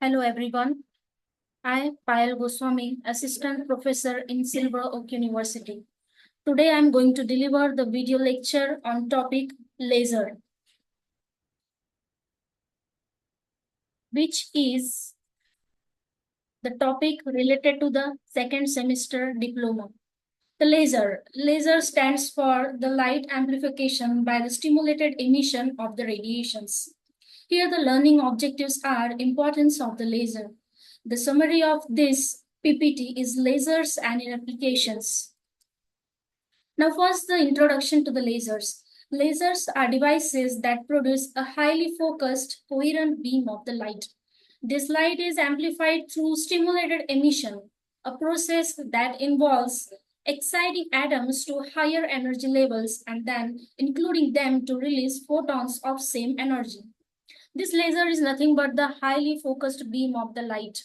Hello everyone. I am Payal Goswami, Assistant Professor in Silver Oak University. Today I am going to deliver the video lecture on topic laser, which is the topic related to the second semester diploma. The laser. Laser stands for the light amplification by the stimulated emission of the radiations. Here the learning objectives are importance of the laser. The summary of this PPT is lasers and applications. Now first the introduction to the lasers. Lasers are devices that produce a highly focused coherent beam of the light. This light is amplified through stimulated emission, a process that involves exciting atoms to higher energy levels and then including them to release photons of same energy. This laser is nothing but the highly focused beam of the light,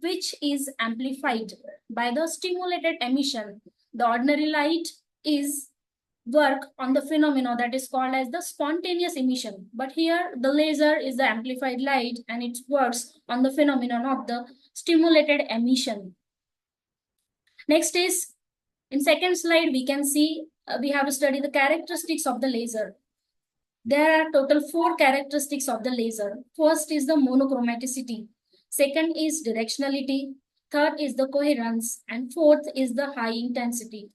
which is amplified by the stimulated emission. The ordinary light is work on the phenomena that is called as the spontaneous emission. But here the laser is the amplified light and it works on the phenomenon of the stimulated emission. Next is, in second slide, we can see we have to study the characteristics of the laser. There are total 4 characteristics of the laser. First is the monochromaticity. Second is directionality. Third is the coherence. And fourth is the high intensity.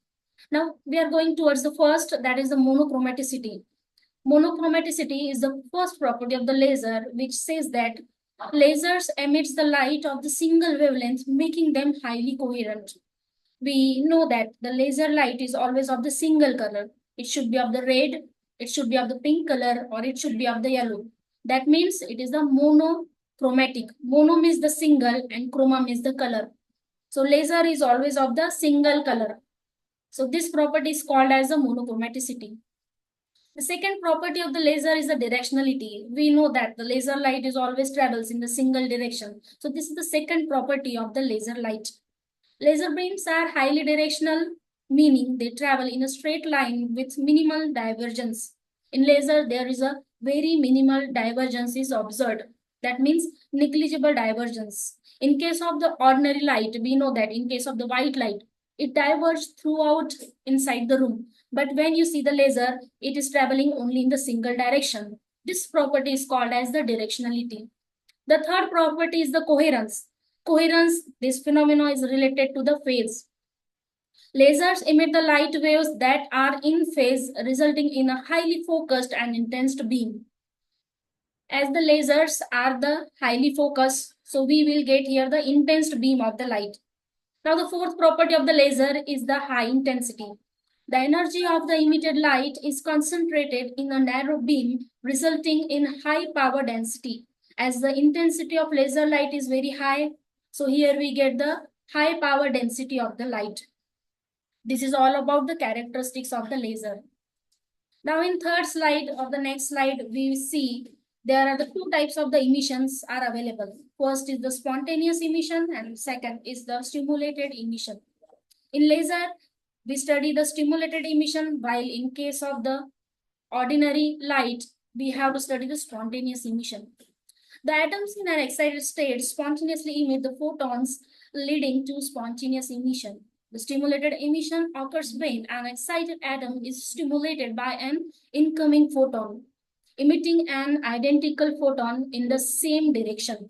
Now we are going towards the first, that is the monochromaticity. Monochromaticity is the first property of the laser, which says that lasers emits the light of the single wavelength, making them highly coherent. We know that the laser light is always of the single color. It should be of the red, it should be of the pink color, or it should be of the yellow. That means it is the monochromatic. Mono means the single and chroma means the color. So laser is always of the single color. So this property is called as the monochromaticity. The second property of the laser is the directionality. We know that the laser light is always travels in the single direction. So this is the second property of the laser light. Laser beams are highly directional, meaning they travel in a straight line with minimal divergence. In laser, there is a very minimal divergence is observed. That means negligible divergence. In case of the ordinary light, we know that in case of the white light, it diverges throughout inside the room. But when you see the laser, it is traveling only in the single direction. This property is called as the directionality. The third property is the coherence. Coherence, this phenomenon is related to the phase. Lasers emit the light waves that are in phase, resulting in a highly focused and intense beam. As the lasers are the highly focused, so we will get here the intense beam of the light. Now the fourth property of the laser is the high intensity. The energy of the emitted light is concentrated in a narrow beam, resulting in high power density. As the intensity of laser light is very high, so here we get the high power density of the light. This is all about the characteristics of the laser. Now in third slide of the next slide, we see there are the 2 types of the emissions are available. First is the spontaneous emission and second is the stimulated emission. In laser, we study the stimulated emission, while in case of the ordinary light, we have to study the spontaneous emission. The atoms in an excited state spontaneously emit the photons, leading to spontaneous emission. The stimulated emission occurs when an excited atom is stimulated by an incoming photon, emitting an identical photon in the same direction.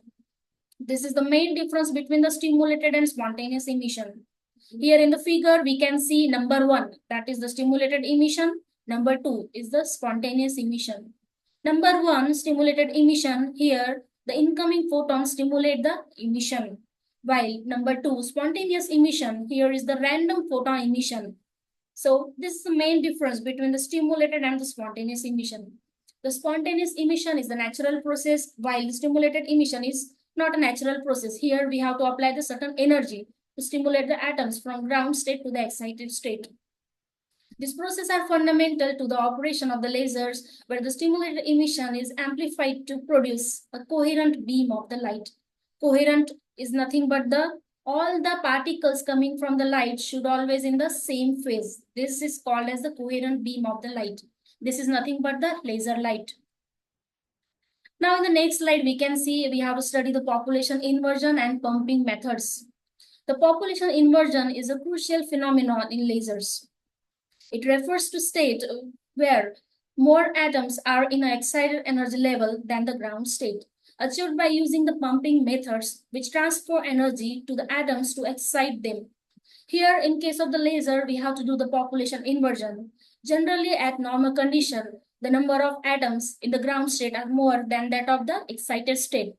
This is the main difference between the stimulated and spontaneous emission. Here in the figure, we can see number 1, that is the stimulated emission. Number 2 is the spontaneous emission. Number 1, stimulated emission, here the incoming photons stimulate the emission. While number 2, spontaneous emission, here is the random photon emission. So this is the main difference between the stimulated and the spontaneous emission. The spontaneous emission is the natural process, while the stimulated emission is not a natural process. Here we have to apply the certain energy to stimulate the atoms from ground state to the excited state. These processes are fundamental to the operation of the lasers, where the stimulated emission is amplified to produce a coherent beam of the light. Coherent is nothing but all the particles coming from the light should always in the same phase. This is called as the coherent beam of the light. This is nothing but the laser light. Now in the next slide, we can see we have to study the population inversion and pumping methods. The population inversion is a crucial phenomenon in lasers. It refers to state where more atoms are in an excited energy level than the ground state, achieved by using the pumping methods which transfer energy to the atoms to excite them. Here, in case of the laser, we have to do the population inversion. Generally, at normal condition, the number of atoms in the ground state are more than that of the excited state.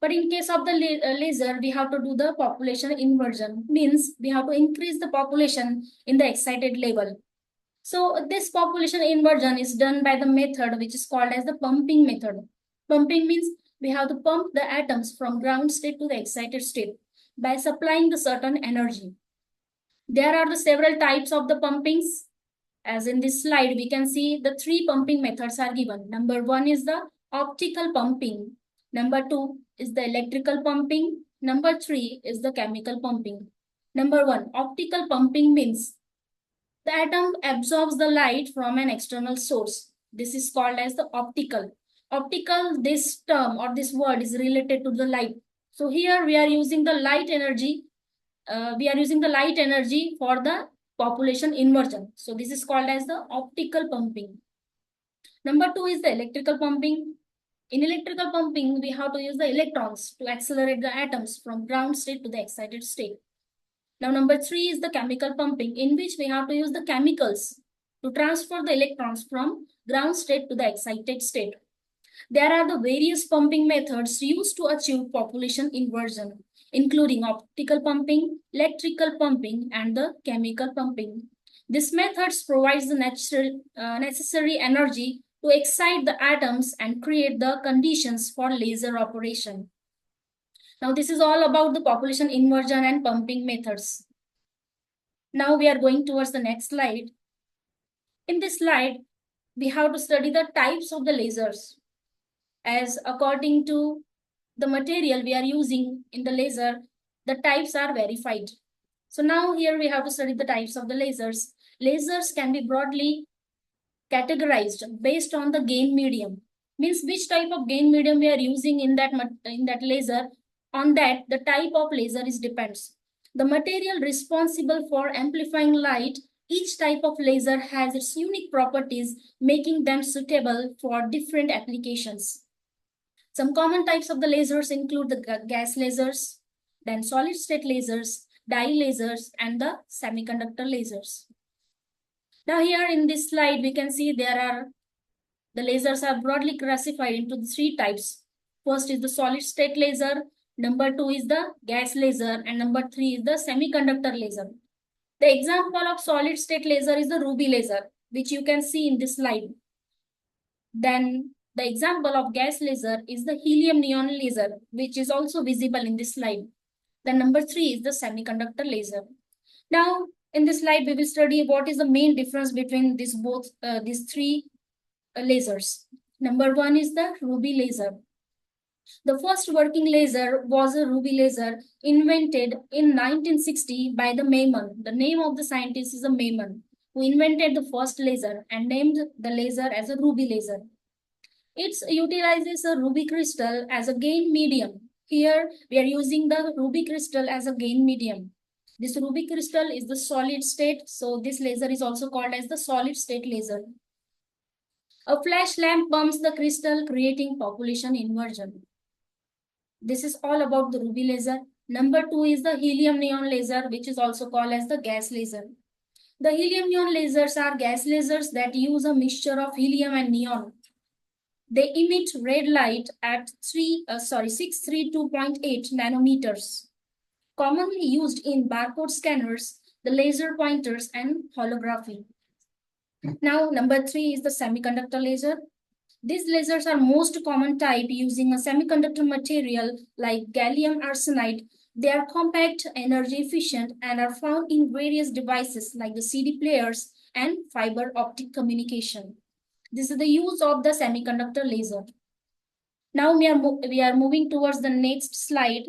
But in case of the laser, we have to do the population inversion. Means we have to increase the population in the excited level. So this population inversion is done by the method which is called as the pumping method. Pumping means we have to pump the atoms from ground state to the excited state by supplying the certain energy. There are the several types of the pumpings. As in this slide, we can see the three pumping methods are given. Number one is the optical pumping. Number two is the electrical pumping. Number three is the chemical pumping. Number one, optical pumping means the atom absorbs the light from an external source. This is called as the optical. Optical, this term or this word is related to the light. So here we are using the light energy. For the population inversion. So this is called as the optical pumping. Number two is the electrical pumping. In electrical pumping, we have to use the electrons to accelerate the atoms from ground state to the excited state. Now, number three is the chemical pumping, in which we have to use the chemicals to transfer the electrons from ground state to the excited state. There are the various pumping methods used to achieve population inversion, including optical pumping, electrical pumping, and the chemical pumping. These methods provides the necessary energy to excite the atoms and create the conditions for laser operation. Now, this is all about the population inversion and pumping methods. Now we are going towards the next slide. In this slide, we have to study the types of the lasers. As according to the material we are using in the laser, the types are verified. So now here we have to study the types of the lasers. Lasers can be broadly categorized based on the gain medium. Means which type of gain medium we are using in that laser. On that, the type of laser is depends. The material responsible for amplifying light, each type of laser has its unique properties, making them suitable for different applications. Some common types of the lasers include the gas lasers, then solid state lasers, dye lasers, and the semiconductor lasers. Now here in this slide, we can see the lasers are broadly classified into three types. First is the solid state laser, number two is the gas laser, and number three is the semiconductor laser. The example of solid state laser is the ruby laser, which you can see in this slide. Then the example of gas laser is the helium neon laser, which is also visible in this slide. Then number three is the semiconductor laser. Now, in this slide, we will study what is the main difference between these three lasers. Number one is the ruby laser. The first working laser was a ruby laser invented in 1960 by the Maiman. The name of the scientist is a Maiman, who invented the first laser and named the laser as a ruby laser. It utilizes a ruby crystal as a gain medium. Here, we are using the ruby crystal as a gain medium. This ruby crystal is the solid state, so this laser is also called as the solid state laser. A flash lamp pumps the crystal, creating population inversion. This is all about the ruby laser. Number two is the helium neon laser, which is also called as the gas laser. The helium neon lasers are gas lasers that use a mixture of helium and neon. They emit red light at 632.8 nanometers. Commonly used in barcode scanners, the laser pointers, and holography. Now, number three is the semiconductor laser. These lasers are most common type using a semiconductor material like gallium arsenide. They are compact, energy efficient, and are found in various devices like the CD players and fiber optic communication. This is the use of the semiconductor laser. Now we are moving towards the next slide.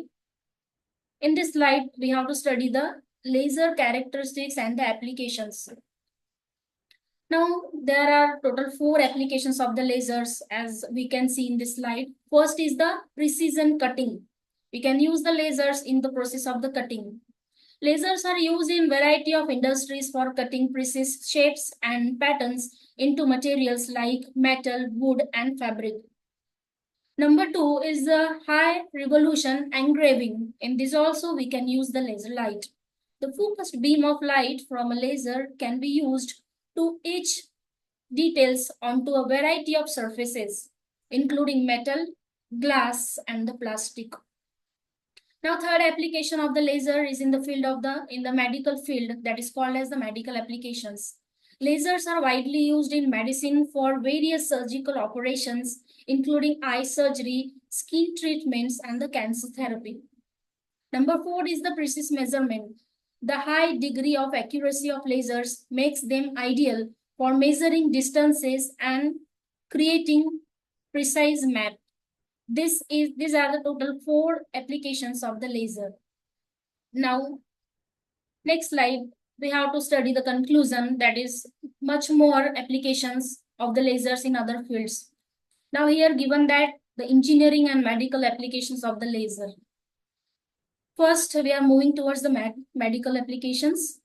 In this slide, we have to study the laser characteristics and the applications. Now, there are total 4 applications of the lasers as we can see in this slide. First is the precision cutting. We can use the lasers in the process of the cutting. Lasers are used in variety of industries for cutting precise shapes and patterns into materials like metal, wood, and fabric. Number 2 is the high resolution engraving. In this also we can use the laser light. The focused beam of light from a laser can be used to etch details onto a variety of surfaces, including metal, glass, and the plastic. Now, third application of the laser is in the medical field, that is called as the medical applications. Lasers are widely used in medicine for various surgical operations, including eye surgery, skin treatments, and the cancer therapy. Number 4 is the precise measurement. The high degree of accuracy of lasers makes them ideal for measuring distances and creating precise map. These are the total 4 applications of the laser. Now, next slide, we have to study the conclusion, that is much more applications of the lasers in other fields. Now here given that the engineering and medical applications of the laser. First, we are moving towards the medical applications.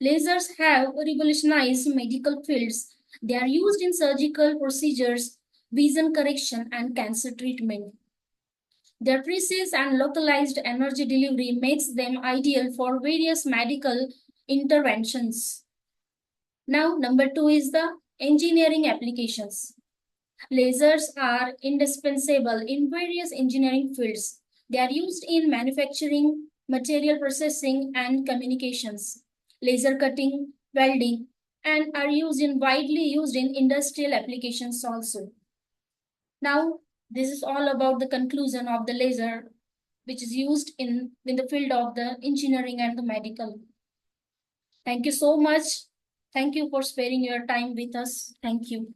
Lasers have revolutionized medical fields. They are used in surgical procedures, vision correction, and cancer treatment. Their precise and localized energy delivery makes them ideal for various medical interventions. Now, number 2 is the engineering applications. Lasers are indispensable in various engineering fields. They are used in manufacturing, material processing, and communications, laser cutting, welding, and are widely used in industrial applications also. Now, this is all about the conclusion of the laser, which is used in the field of the engineering and the medical. Thank you so much. Thank you for sparing your time with us. Thank you.